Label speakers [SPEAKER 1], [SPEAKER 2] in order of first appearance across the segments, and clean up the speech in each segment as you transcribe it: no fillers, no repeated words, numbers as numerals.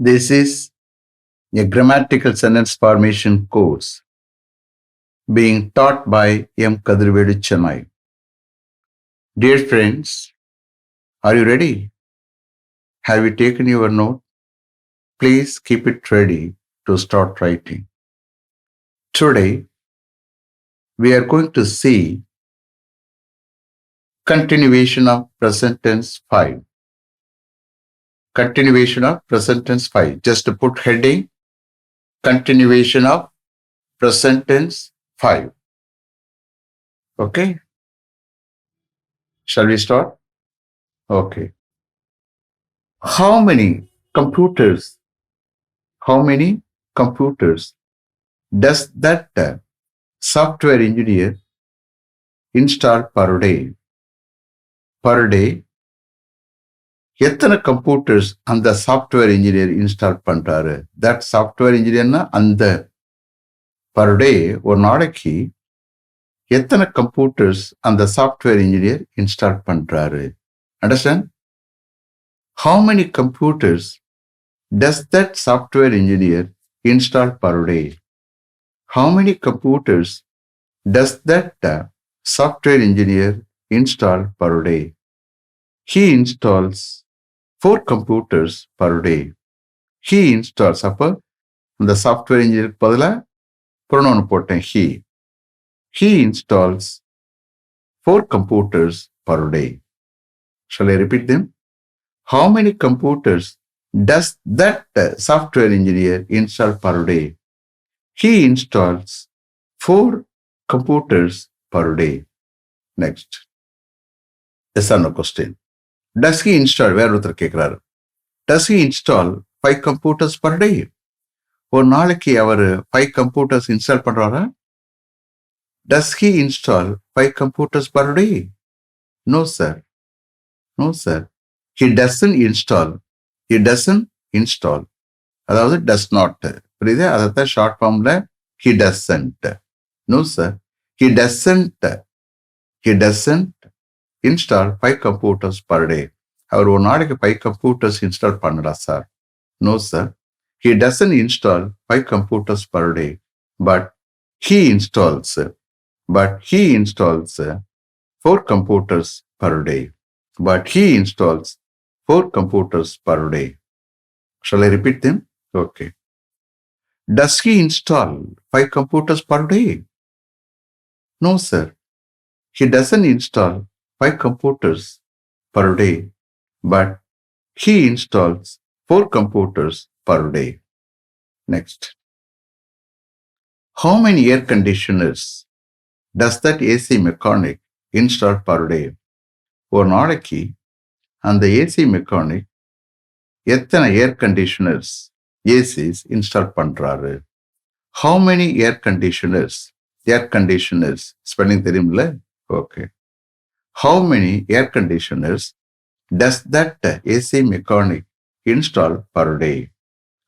[SPEAKER 1] This is a grammatical sentence formation course being taught by M. Kadirvedu Chennai. Dear friends, are you ready? Have you taken your note? Please keep it ready to start writing. Today, we are going to see continuation of present tense 5. Continuation of present tense 5. Just to put heading, continuation of present tense 5. Okay? Shall we start? Okay. How many computers does that software engineer install per day? Per day, எத்தனை computers அந்த software engineer install பண்றாரு? That software இன்ஜினியர்னா அந்த per day ஒரு நாளைக்கு எத்தனை computers அந்த software engineer install பண்றாரு? Understand? How many computers does that software engineer install per day? How many computers does that software engineer install per day? He installs 4 computers per day. He installs, அப்போ இந்த software இன்ஜினியருக்கு பதிலாக pronoun போட்டேன் he. He installs 4 computers per day. Shall I repeat them? How many computers does that software engineer install per day? He installs 4 computers per day. Next. Yes or no question. Does he install, வேற ஒருத்தர் கேட்கிறாரு, does he install 5 computers per day? ஒரு நாளைக்கு அவர் 5 computers install பண்றாரா? Does he install 5 computers per day? No sir. No sir. He doesn't install. அதாவது does not. புரியுது? அதைத்தான் short ஃபார்ம்ல he doesn't. No sir. He doesn't install 5 computers per day. அவர் ஒரு நாளைக்கு 5 computers இன்ஸ்டால் பண்ணல sir. No sir. He doesn't install 5 computers per day. But he installs 4 computers per day. But he installs 4 computers per day. Shall I repeat them? Okay. Does he install 5 computers per day? No sir. He doesn't install 5 computers per day, but he installs 4 computers per day. Next. How many air conditioners does that AC mechanic install per day? ஒரு நாளைக்கு அந்த AC mechanic எத்தனை ஏர் conditioners ACs install பண்றாரு? How many air conditioners spelling தெரியும்ல? Okay. How many air conditioners does that AC mechanic install per day?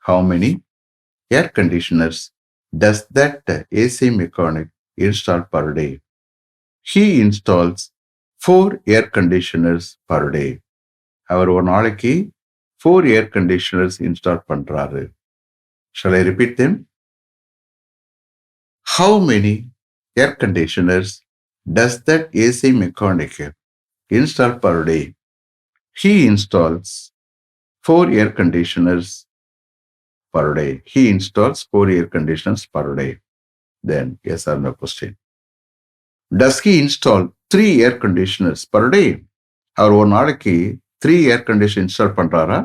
[SPEAKER 1] How many air conditioners does that AC mechanic install per day? He installs 4 air conditioners per day. அவர் ஒரு நாளைக்கு 4 air conditioners install பண்றாரு. Shall I repeat them? How many air conditioners does that AC mechanic install per day? He installs 4 air conditioners per day. He installs 4 air conditioners per day. Then, yes or no question. Does he install 3 air conditioners per day? அவர் ஒரு நாளைக்கு 3 air conditioners install பண்றாரா?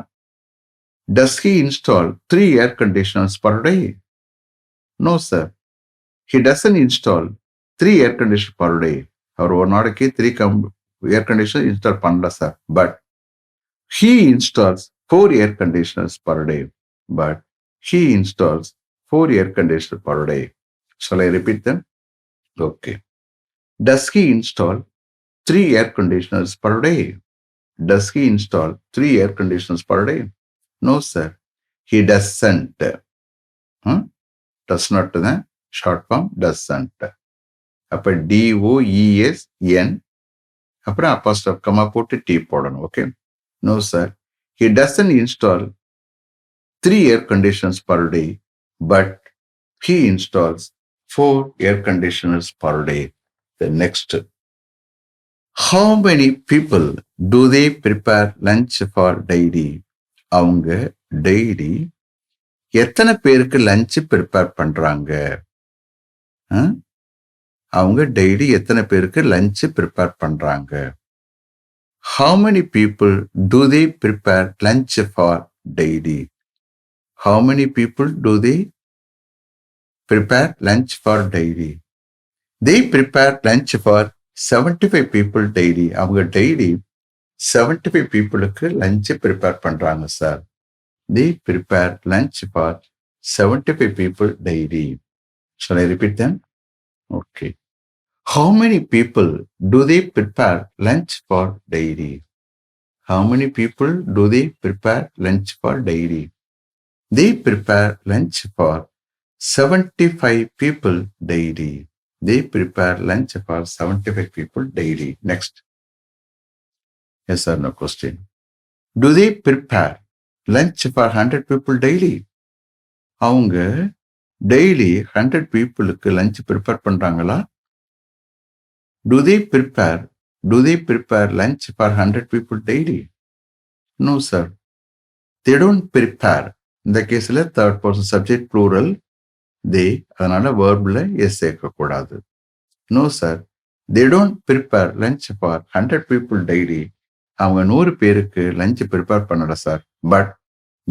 [SPEAKER 1] Does he install 3 air conditioners per day? No sir. He doesn't install 3 air conditioners per day. அவர் ஒரு நாளைக்கு 3 air conditioners install பண்ணல sir. But he installs 4 air conditioners per day. But he installs 4 air conditioners per day. Shall I repeat them? Okay. Does he install 3 air conditioners per day? Does he install 3 air conditioners per day? No sir. He doesn't. Does not தான் short form doesn't. அப்போ DOESN அப்புறம் அப்போஸ்ட்ரோஃப் comma போட்டு T போடணும். Okay. No sir. He doesn't install 3 air conditioners per day, but he installs 4 air conditioners per day. The next, how many people do they prepare lunch for daily? அவங்க daily எத்தனை பேருக்கு lunch prepare பண்றாங்க? அவங்க daily எத்தனை பேருக்கு lunch prepare பண்றாங்க? How many people do they prepare lunch for daily? How many people do they prepare lunch for daily? They prepare lunch for 75 people daily. அவங்க daily 75 peopleக்கு lunch prepare பண்றாங்க sir. They prepare lunch for 75 people daily. Shall I repeat them? Okay. How many people do they prepare lunch for daily? How many people do they prepare lunch for daily? They prepare lunch for 75 people daily. They prepare lunch for 75 people daily. Next. Yes or no question. Do they prepare lunch for 100 people daily? அவங்க daily 100 பீப்புளுக்கு lunch prepare பண்றாங்களா? Do they prepare lunch for 100 people daily? No, sir. They don't prepare. இந்த கேஸ்ல third person subject plural they, அதனால வேர்ப்ல S சேர்க்கக்கூடாது. No, sir. They don't prepare lunch for 100 people daily. அவங்க 100 பேருக்கு லஞ்ச் ப்ரிப்பேர் பண்ணல sir. But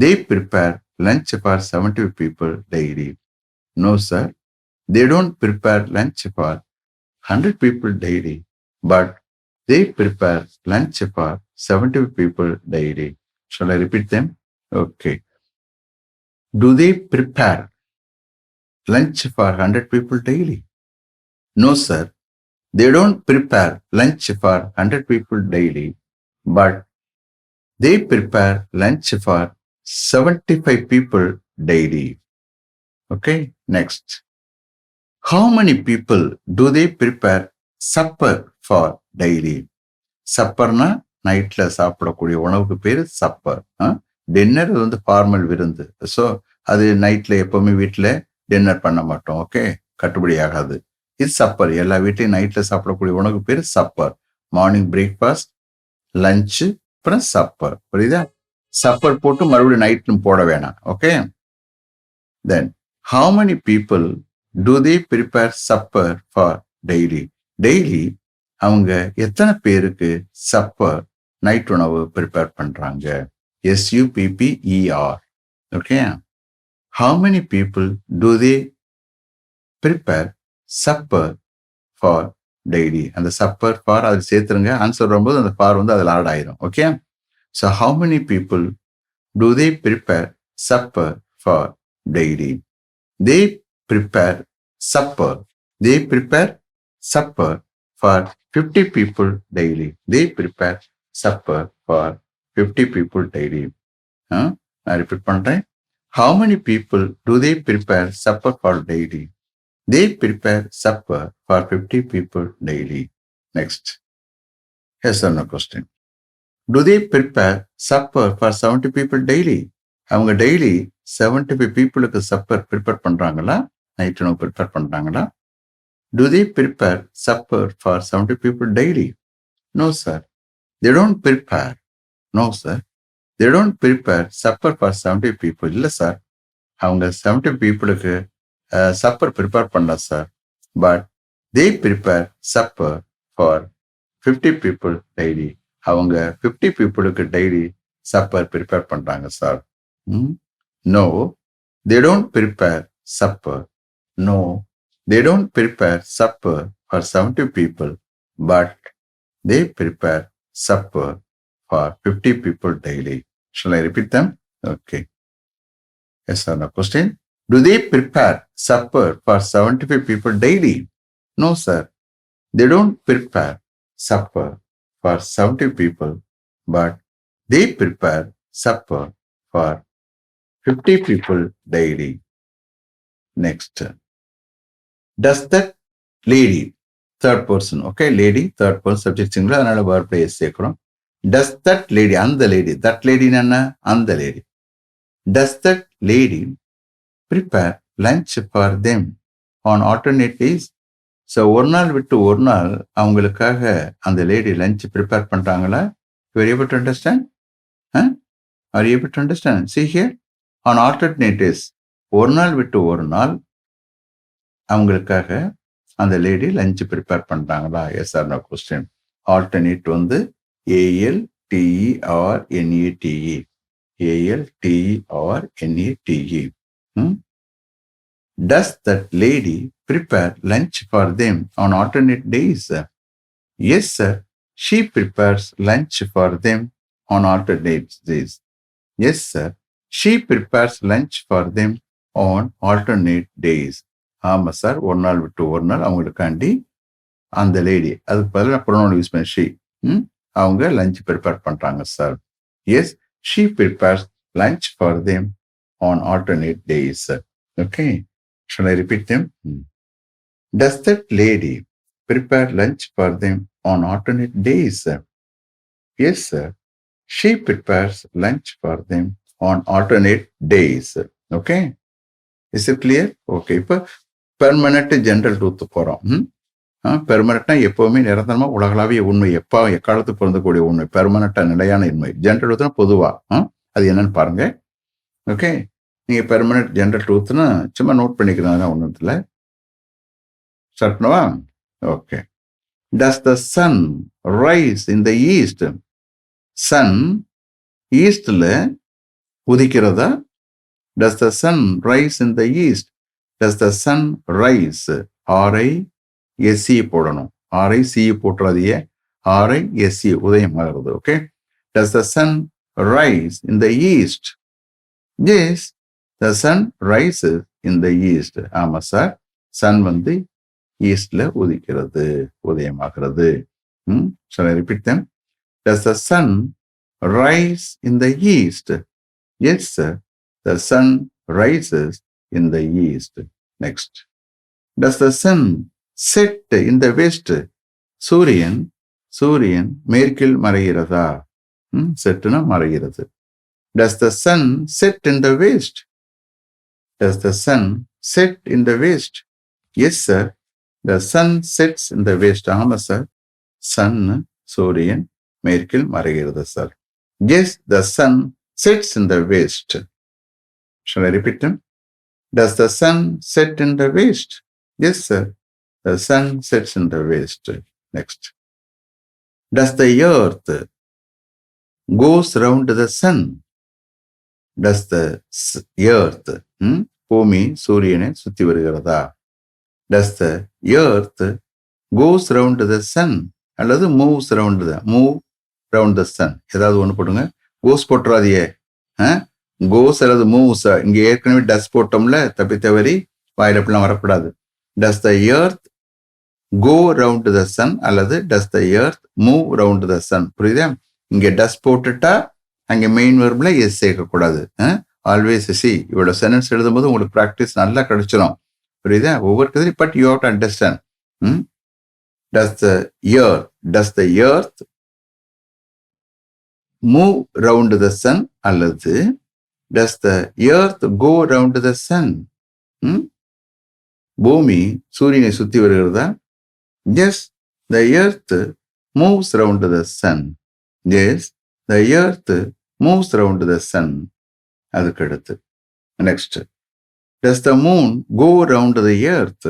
[SPEAKER 1] they prepare lunch for 70 people daily. No, sir. They don't prepare lunch for 100 people daily, but they prepare lunch for 70 people daily. Shall I repeat them? Okay. Do they prepare lunch for 100 people daily? No, sir. They don't prepare lunch for 100 people daily, but they prepare lunch for 75 people daily. Okay, next. How many people do they prepare supper for daily? சப்பர்னா நைட்ல சாப்பிடக்கூடிய உணவுக்கு பேரு supper. Dinner வந்து formal விருந்து. So அது நைட்ல எப்பவுமே வீட்டில் டின்னர் பண்ண மாட்டோம். ஓகே, கட்டுப்படி ஆகாது. இது சப்பர். எல்லா வீட்லையும் நைட்ல சாப்பிடக்கூடிய உணவுக்கு பேரு சப்பர். மார்னிங் பிரேக்ஃபாஸ்ட், லஞ்சு, அப்புறம் சப்பர். புரியுதா? சப்பர் போட்டு மறுபடியும் நைட்லும் போட வேணாம். Okay, then how many people do they prepare supper for daily? Daily அவங்க எத்தனை பேருக்கு சப்பர் நைட் உணவு ப்ரிப்பேர் பண்றாங்க? SUPPER. Okay, how many people do they prepare supper for daily? அந்த சப்பர் ஃபார் அது சேர்த்துருங்க. ஆன்சர் வரும்போது அந்த ஃபார் வந்து அதில் ஆட் ஆயிரும். Okay, so how many people do they prepare supper for daily? They prepare supper. They prepare supper for 50 people daily. They prepare supper for 50 people daily. நான் repeat பண்றேன். How many people do they prepare supper for daily? They prepare supper for 50 people daily. Next. Yes or no question. Do they prepare supper for 70 people daily? அவங்க daily 75 பீப்புளுக்கு supper prepare பண்றாங்களா? Night உணவு prepare பண்றாங்களா? Do they prepare supper for 70 people daily? No, sir. They don't prepare. No, sir. They don't prepare supper for 70 people. இல்ல sir, அவங்க 70 பீப்புளுக்கு supper prepare பண்ணல sir. But they prepare supper for 50 people daily. அவங்க 50 பீப்புளுக்கு daily supper prepare பண்றாங்க sir. No, they don't prepare supper. No, they don't prepare supper for 70 people, but they prepare supper for 50 people daily. Shall I repeat them? Okay. Yes or no question. Do they prepare supper for 75 people daily? No, sir. They don't prepare supper for 70 people, but they prepare supper for 50 people daily. Next. Does that lady, third person, okay, lady, third person subject singular, அதனால verb சேர்க்கிறோம். Does that lady, அந்த lady, that lady என்ன? அந்த lady. Does that lady prepare lunch for them on alternate days? So ஒரு நாள் விட்டு ஒரு நாள் அவங்களுக்காக அந்த லேடி லஞ்ச் ப்ரிப்பேர் பண்ணுறாங்களா? You are able to understand? Are able to understand? See here, on alternate days, ஒரு நாள் விட்டு ஒரு நாள் அவங்களுக்காக அந்த லேடி லஞ்ச் ப்ரிப்பேர் பண்ணுறாங்களா? Yes or no question. Alternate வந்து ALTERNATE. ALTERNATE. Does that lady prepare lunch for them on alternate days? Yes, sir. She prepares lunch for them on alternate days. Yes, sir. She prepares lunch for them on alternate days. ஆமா sir, ஒரு நாள் விட்டு ஒரு நாள் அவங்களுக்காண்டி அந்த lady, அதுக்கு பதிலாக pronoun use பண்ணி ஷீ, அவங்க லஞ்ச் ப்ரிப்பேர் பண்றாங்க sir. Yes, she prepares lunch for them on alternate days. Okay, shall I repeat them? Does that lady prepare lunch for them on alternate days? Yes, sir. She prepares lunch for them on alternate days. Okay? Is it clear? Okay. இப்போ permanent general truth போகிறோம். பெர்மனன்ட்னா எப்பவுமே நிரந்தரமா உலகளாவிய உண்மை, எப்போ எக்காலத்து பொருந்தக்கூடிய உண்மை, பெர்மனண்டா நிலையான உண்மை. ஜென்ரல் ட்ரூத்னா பொதுவா, அது என்னன்னு பாருங்க. ஓகே, நீங்க பெர்மனன்ட் ஜென்ரல் ட்ரூத்னா சும்மா நோட் பண்ணிக்கிறதா ஒன்றும் இல்லை. ஸ்டார்ட் பண்ணவா? Okay. Does the sun rise in the east? Sun ஈஸ்ட்ல உதிக்கிறதா? Does the sun rise in the east? Does the sun rise? RISE போடணும். RICE போட்டுறாதியே, RISE உதயம் ஆகிறது. Okay. Does the sun rise in the east? Yes, the sun rises in the east. ஆமா sir, Sun வந்து ஈஸ்ட்ல உதிக்கிறது, உதயமாகிறது. Shall I repeat them? Does the sun rise in the east? Yes, sir. The sun rises in the east. Next. Does the sun set in the west? சூரியன் மேற்கில் மறைகிறதா? செட்டுனா மறைகிறது. Does the sun set in the west? Does the sun set in the west? Yes, sir. The sun sets in the west. ஆமா sir, Sun சூரியன் மேற்கில் மறைகிறது sir. Yes, the sun sets in the west. Shall I repeat them? Does the sun set in the west? Yes, sir. The sun sets in the west. Next. Does the earth goes round the sun? Does the earth, பூமி சூரியனை சுத்தி வருகிறதா? Does the earth goes round the sun? அல்லது moves round the sun? ஏதாவது ஒன்று போடுங்க. கோஸ் போட்டுறாதியே, கோஸ் அல்லது moves. இங்க ஏற்கனவே டஸ் போட்டோம்ல, தப்பி தவறி வாயில அப்படிலாம் வரக்கூடாது. Does the earth go round the sun அல்லது does the earth move round the sun. புரியுதா? இங்க டஸ் போட்டுட்டா அங்க மெயின் வெர்ப்ல எஸ் சேர்க்கக்கூடாது. ஆல்வேஸ் சி, இவ்வளவு சென்டென்ஸ் எழுதும்போது உங்களுக்கு ப்ராக்டிஸ் நல்லா கிடைச்சிடும். புரியுதா? ஒவ்வொரு கதை, but you have to understand. Does the earth move round the sun அல்லது does the earth go round the sun? பூமி சூரியனை சுத்தி வருகிறதா? Yes, the earth moves round the sun. Yes, the earth moves round the sun. அதுக்கு அடுத்து next. Does the moon go round the earth?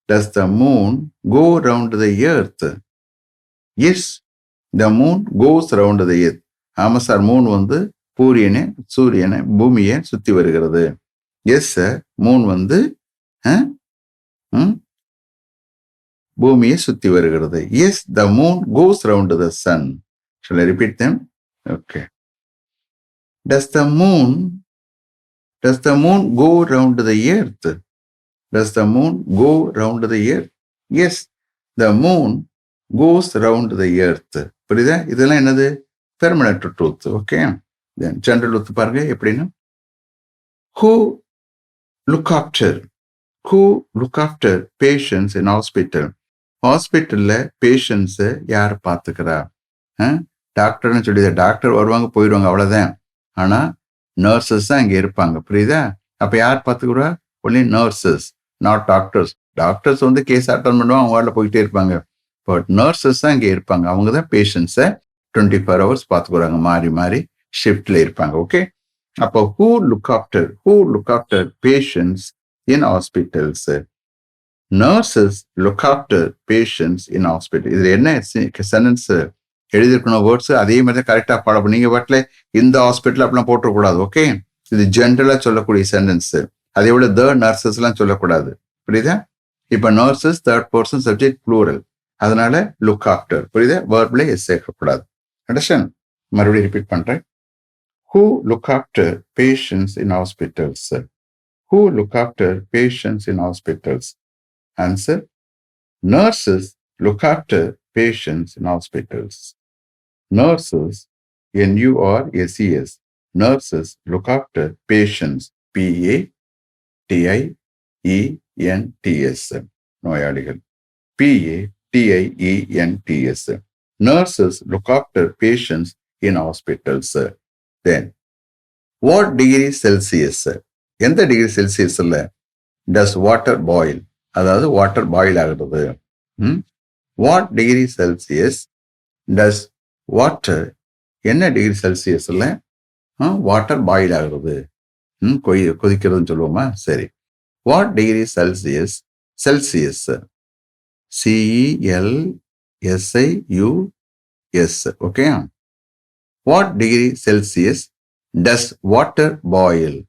[SPEAKER 1] Does the moon go round the earth? Yes, the moon goes round the earth. ஆமா sir, Moon வந்து சூரியனை பூமியை சுத்தி வருகிறது. Yes sir, Moon வந்து பூமியை சுத்தி வருகிறது. Yes, the moon goes round the sun. Shall I repeat them? Okay. Does the moon go round the earth? Does the moon go round the earth? Yes, the moon goes round the earth. புரியுதா? இதெல்லாம் என்னது? Permanent truth. Okay. தென் general truth பாருங்க எப்படின்னா, who look after patients in hospital? ஹாஸ்பிட்டல்ல பேஷண்ட்ஸை யார் பார்த்துக்கிறா? டாக்டர்னு சொல்லி doctor வருவாங்க போயிடுவாங்க, அவ்வளவுதான். ஆனா நர்சஸ் தான் இங்க இருப்பாங்க. புரியுதா? அப்ப யார் பார்த்துக்கிறா? Only nurses, not doctors. Doctors வந்து கேஸ் அட்டன் பண்ணுவாங்க, அவங்க வார்டில் போயிட்டே இருப்பாங்க. பட் நர்சஸ் தான் இங்க இருப்பாங்க. அவங்க தான் பேஷண்ட்ஸை 24 hours பார்த்துக்கிறாங்க, மாறி மாறி ஷிஃப்ட்ல இருப்பாங்க. ஓகே. அப்போ who look after patients in hospitals? Nurses look after patients in hospital. இதுல என்ன சென்டென்ஸ் எழுதியிருக்கணும், வேர்ட்ஸ் அதே மாதிரி தான் கரெக்டா ஃபாலோ பண்ணி நீங்க பாட்டுல இந்த ஹாஸ்பிட்டல் அப்படிலாம் போட்டக்கூடாது. ஓகே. இது ஜென்ரலா சொல்லக்கூடிய சென்டென்ஸ். அதே போல த நர்சஸ் எல்லாம் சொல்லக்கூடாது. புரியுதா? இப்ப nurses third person subject plural, அதனால லுக் ஆஃப்டர். புரியுதா? வேர்ப்ல எஸ் சேர்க்கக்கூடாது. அண்டர்ஸ்டாண்ட்? மறுபடியும் ரிப்பீட் பண்றேன். Who look after patients in hospitals? Who look after patients in hospitals? Answer: nurses look after patients in hospitals. Nurses, N-U-R-S-E-S, nurses look after patients, P-A-T-I-E-N-T-S, நோயாளிகள், P-A-T-I-E-N-T-S. Nurses look after patients in hospitals. Then, what degree Celsius? எந்த degree செல்சியஸ்ல does water boil? அதாவது water boil ஆகுறது. What degree Celsius does water, என்ன degree செல்சியஸ்ல water boil ஆகுறது, கொதிக்கிறதுன்னு சொல்லுவோமா? சரி. What degree Celsius, Celsius CELSIUS. Okay. What degree Celsius does water boil?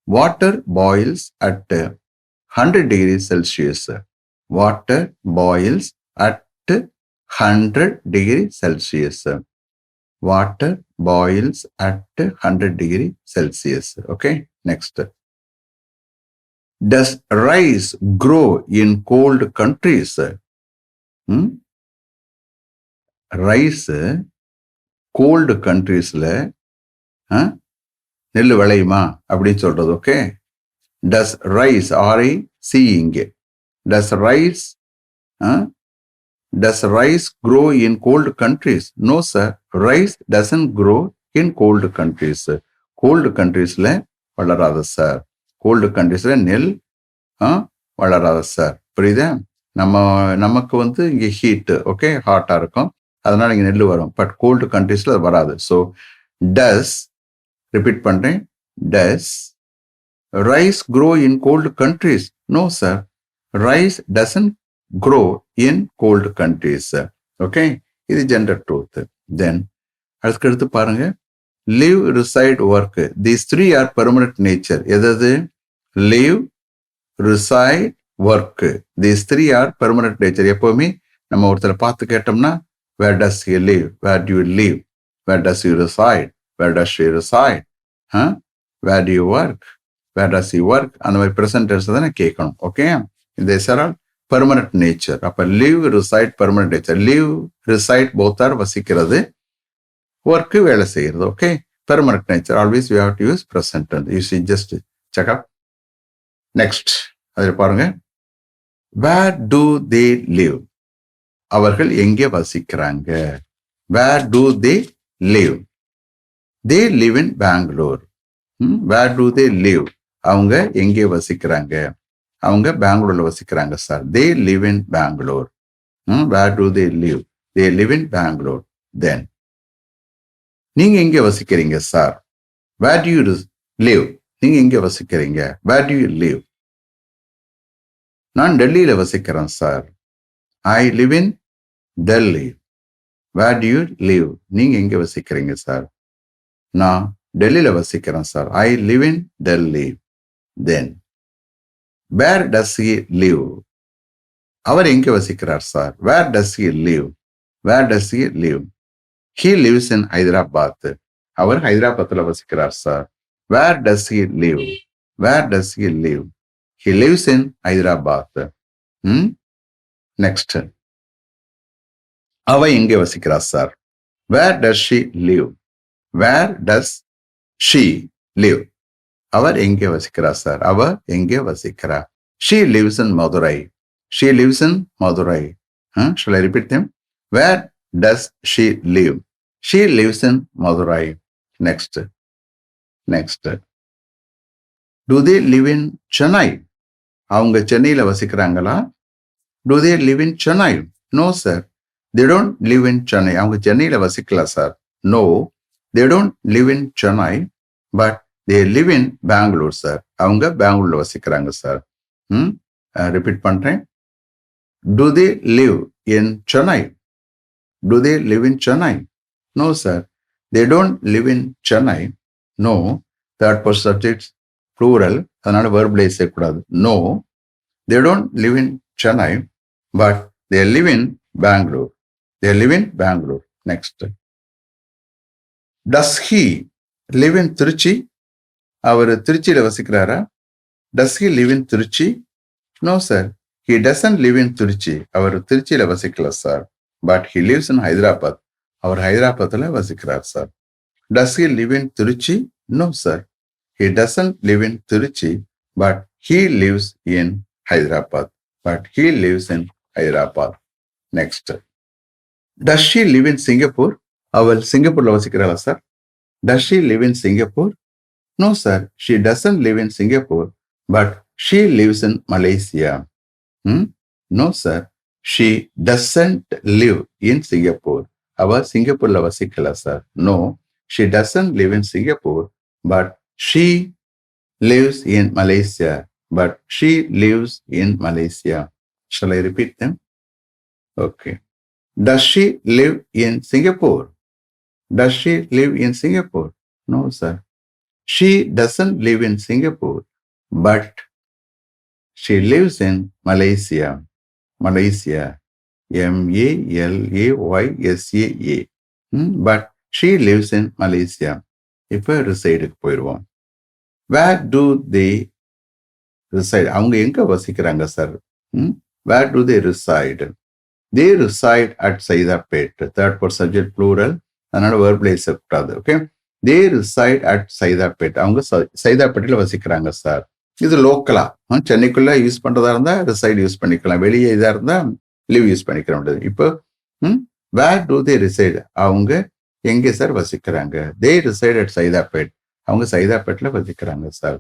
[SPEAKER 1] Water boils at 100 degrees Celsius. Water boils at 100 degrees Celsius. Water boils at 100 degrees Celsius. Okay, next. Does rice grow in cold countries? Rice cold countries-ல நெல் விளையுமா அப்படின்னு சொல்றது. Okay. Does rice, R-I-C இங்கே, does rice grow in cold countries? No sir, rice doesn't grow in cold countries. Cold countries-ல வளராது sir. Gold கண்ட்ரீஸ்ல நெல் வளராது sir. புரியுதா? நமக்கு வந்து இங்கே ஹீட்டு, ஓகே, ஹாட்டா இருக்கும், அதனால இங்க நெல் வரும். பட் கோல்டு கண்ட்ரீஸ்ல அது வராது. ஸோ டஸ், ரிப்பீட் பண்றேன், டஸ் rice grow in cold countries? No sir, rice doesn't grow in cold countries. Okay, இது ஜெண்டர் ட்ரூத். தென் அதுக்கடுத்து பாருங்க, live, reside, work. These three are permanent nature. எது? live, reside, work. These three are permanent nature. எப்பவுமே நம்ம ஒருத்தரை பார்த்து கேட்டோம்னா, where does he live? Where do you live? Where does he reside? Where does she reside? Where do you work? Where does he work? அந்த மாதிரி present tense தானே கேட்கணும். Okay. இந்த ஆர் பெர்மனன்ட் நேச்சர். அப்ப live, reside, permanent nature. Live, reside both are வசிக்கிறது, work வேலை செய்யறது. Okay. Permanent nature. Always you have to use present tense. You see just check up. Next அதில் பாருங்க, where do they live? அவர்கள் எங்கே வசிக்கிறாங்க? Where do they live? They live in Bangalore. Where do they live? அவங்க எங்கே வசிக்கிறாங்க? அவங்க பெங்களூர்ல வசிக்கிறாங்க sir. They live in Bangalore. Where do they live? They live in Bangalore. Then நீங்க எங்கே வசிக்கிறீங்க sir? Where do you live? நீங்க எங்கே வசிக்கிறீங்க? Where do you live? நான் டெல்லியில வசிக்கிறேன் sir. I live in Delhi. Where do you live? நீங்க எங்கே வசிக்கிறீங்க சார்? நான் டெல்லியில வசிக்கிறேன் sir. I live in Delhi. Then where does he live? அவர் எங்கே வசிக்கிறார் sir? Where does he live? Where does he live? He lives in Hyderabad. அவர் ஹைதராபாத்ல வசிக்கிறார் sir. Where does he live? Where does he live? He lives in Hyderabad. Next, அவ எங்கே வசிக்கிறார் sir? Where does she live? Where does she live? அவர் எங்கே வசிக்கிறார் sir? அவ எங்கே வசிக்கிறார்? She lives in Madurai. She lives in Madurai. Shall I repeat them? Where does she live? She lives in Madurai. Next, next, do they live in Chennai? அவங்க சென்னையில வசிக்கிறாங்களா? Do they live in Chennai? No sir, they don't live in Chennai. அவங்க சென்னையில வசிக்கல sir. No, they don't live in Chennai, but they live in Bangalore sir. அவங்க பெங்களூர்ல வசிக்கிறாங்க sir. Repeat பண்றேன். Do they live in Chennai? Do they live in Chennai? No sir, they don't live in Chennai. No, third person subject plural, அதனால verbalise செய்யக்கூடாது. No, they don't live in Chennai, but they live in Bangalore. They live in Bangalore. Next, does he live in Trichy? அவர் திருச்சியில வசிக்கிறாரா? Does he live in Trichy? No sir, he doesn't live in Trichy. அவர் திருச்சியில வசிக்கல sir. But he lives in Hyderabad. அவர் ஹைதராபாத்ல வசிக்கிறார் sir. Does he live in Trichy? No sir, he doesn't live in Trichy, but he lives in Hyderabad. But he lives in Hyderabad. Next, does she live in Singapore? அவள் சிங்கப்பூர்ல வசிக்கிறாளா sir? Does she live in Singapore? No sir, she doesn't live in Singapore, but she lives in Malaysia. No sir, she doesn't live in Singapore. அவ சிங்கப்பூர்ல வசிக்கல sir. No, she doesn't live in Singapore, but she lives in Malaysia. But she lives in Malaysia. Shall I repeat them? Okay. Does she live in Singapore? Does she live in Singapore? No sir, she doesn't live in Singapore, but she lives in Malaysia. Malaysia, Malaysia. But she lives in Malaysia. இப்போ ரிசைடுக்கு போயிடுவோம். Where do they reside? அவங்க எங்க வசிக்கிறாங்க sir? Where do they reside? They reside at Saidapet. Third person subject plural, அதனால verbalise கூடாது. Okay, they reside at Saidapet. அவங்க சைதாப்பேட்டில் வசிக்கிறாங்க sir. இது லோக்கலா சென்னைக்குள்ள use பண்றதா இருந்தா ரிசைட் யூஸ் பண்ணிக்கலாம், வெளியே இதா இருந்தா லிவ் யூஸ் பண்ணிக்க வேண்டியது. இப்போ வேர் டு தே ரிசைட்? அவங்க எங்கே சார் வசிக்கிறாங்க? They reside at Saidapet. அவங்க சைதாப்பேட்ல வசிக்கிறாங்க சார்.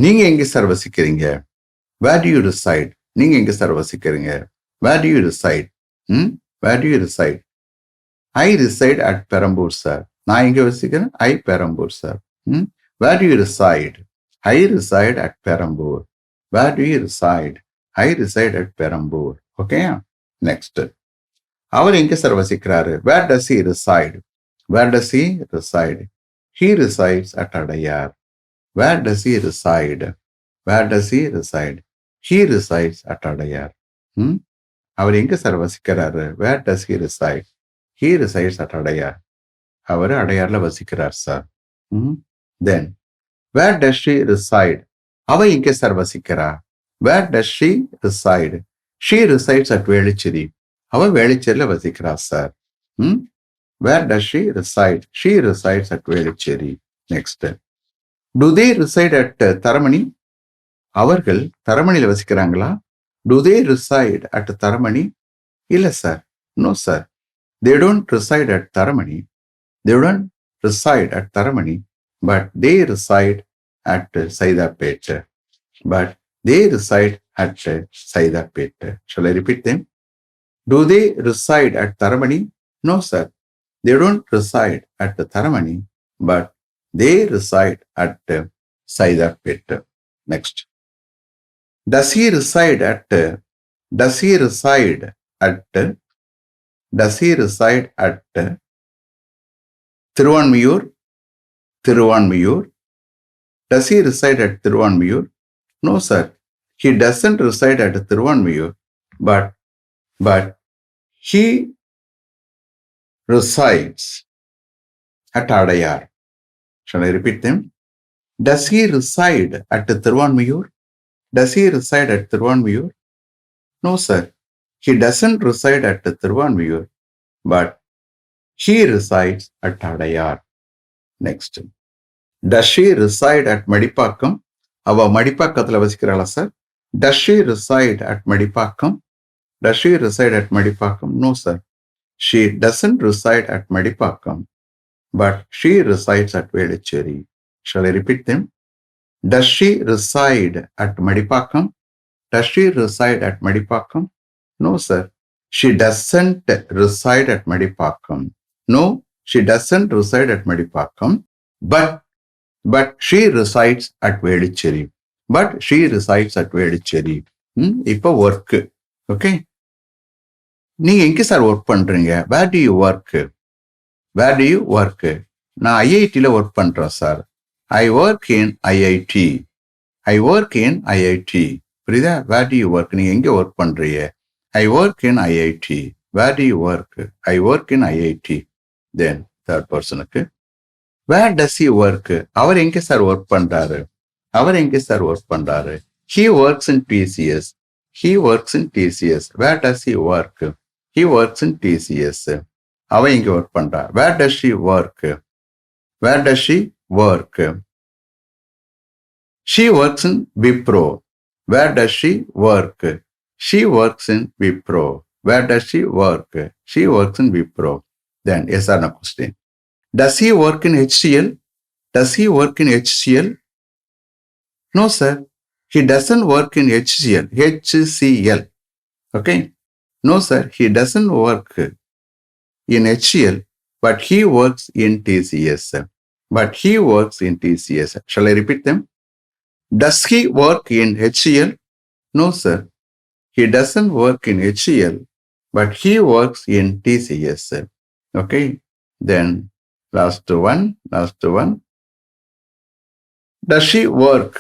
[SPEAKER 1] நீங்க எங்க சார் வசிக்கிறீங்க? Where do you reside? நீங்க எங்க சார் வசிக்கிறீங்க? Where do you reside? Where do you reside? I reside at Perambur sir. நான் எங்க வசிக்கிறேன்? I Perambur sir. Where do you reside? I reside at Perambur. Where do you reside? I reside at Perambur. Okay. Next. அவர் எங்க சார் வசிக்கிறாரு? Where does he reside? Where does he reside? He resides at Adayar. Where does he reside? Where does he reside? He resides at Adayar. அவர் எங்க சார் வசிக்கிறாரு? Where does he reside? He resides at Adayar. அவர் அடையார்ல வசிக்கிறார் சார். Then, where does she reside? அவ எங்கே சார் வசிக்கிறா? Where does she reside? She resides at Velachery. அவ வேளிச்சேரியில வசிக்கிறா சார். Where does she reside? She resides at Velachery. Next. Do they reside at Taramani? அவர்கள் தரமணியில வசிக்கிறாங்களா? Do they reside at Taramani? இல்ல சார். No sir. They don't reside at Taramani. They don't reside at Taramani. But they reside at Saidapet. But they reside at Saidapet. Shall I repeat them? Do they reside at Taramani? No, sir. They don't reside at Taramani, but they reside at Saidapet. Next. Does he reside at Thiruvanmiyur? Thiruvanmiyur. Does he reside at Thiruvanmiyur? No, sir. He doesn't reside at Thiruvanmiyur, but he resides at Adayar. Shall I repeat them? Does he reside at Thiruvanmiyur? Does he reside at Thiruvanmiyur? No, sir. He doesn't reside at Thiruvanmiyur, but he resides at Adayar. Next. Does she reside at Madipakam? அவ மடிப்பாக்கத்துல வசிக்கிறாளா sir? Does she reside at Madipakam? Does she reside at Madipakam? No sir. She doesn't reside at Madipakam, but she resides at வேளிச்சேரி. Shall I repeat them? Does she reside at Madipakam? Does she reside at Madipakam? No, sir. She doesn't reside at Madipakam. No, she doesn't reside at Madipakam. But she resides at Velicheri. But she resides at Velicheri. இப்போ work. Okay, நீங்க எங்க sir work பண்றீங்க? Where do you work? Where do you work? நான் ஐஐடியில் work பண்றேன் sir. I work in IIT. I work in IIT. புரியுதா? Where do you work? நீங்க எங்க ஒர்க் பண்றீங்க? I work in IIT. Where do you work? I work in IIT. Then third பர்சனுக்கு where does he work? அவர் எங்க sir work பண்றாரு? அவர் எங்க sir work பண்றாரு? He works in TCS. He works in TCS. Where does he work? He works in TCS. அவ எங்க work பண்றா? Where does she work? Where does she work? She works in Wipro. Where does she work? She works in Wipro. Where does she work? She works in Wipro. Then yes or no question. Does he work in HCL? Does he work in HCL? No, sir. He doesn't work in HCL. HCL. Okay. No, sir. He doesn't work in HCL, but he works in TCS. But he works in TCS. Shall I repeat them? Does he work in HCL? No, sir. He doesn't work in HCL, but he works in TCS. Okay. Then last one. Does she work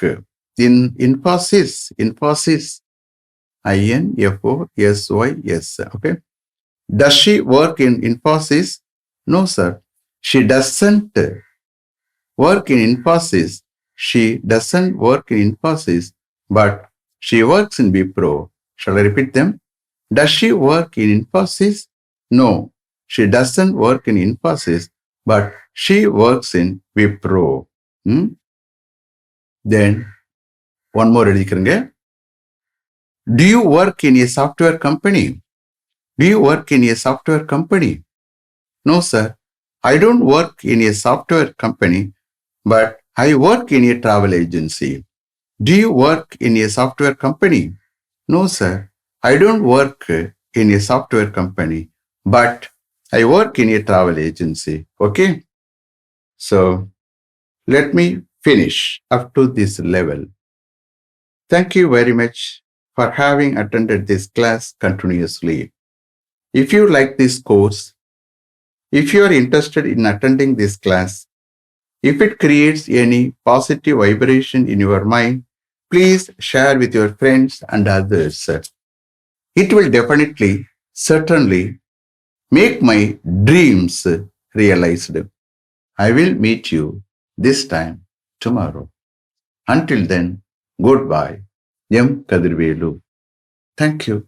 [SPEAKER 1] in Infosys? Infosys. INFOSYS. Okay. Does she work in Infosys? No, sir. She doesn't work in Infosys. She doesn't work in Infosys, but she works in Wipro. Shall I repeat them? Does she work in Infosys? No, she doesn't work in Infosys, but she works in Wipro. Then one more எழுதிக்கிறங்க. Do you work in a software company? Do you work in a software company? No, sir. I don't work in a software company, but I work in a travel agency. Do you work in a software company? No, sir. I don't work in a software company, but I work in a travel agency. Okay? So, let me finish up to this level. Thank you very much for having attended this class continuously. If you like this course, if you are interested in attending this class, if it creates any positive vibration in your mind, please share with your friends and others. It will definitely, certainly make my dreams realized. I will meet you this time tomorrow. Until then, goodbye. M. Kadirvelu. Thank you.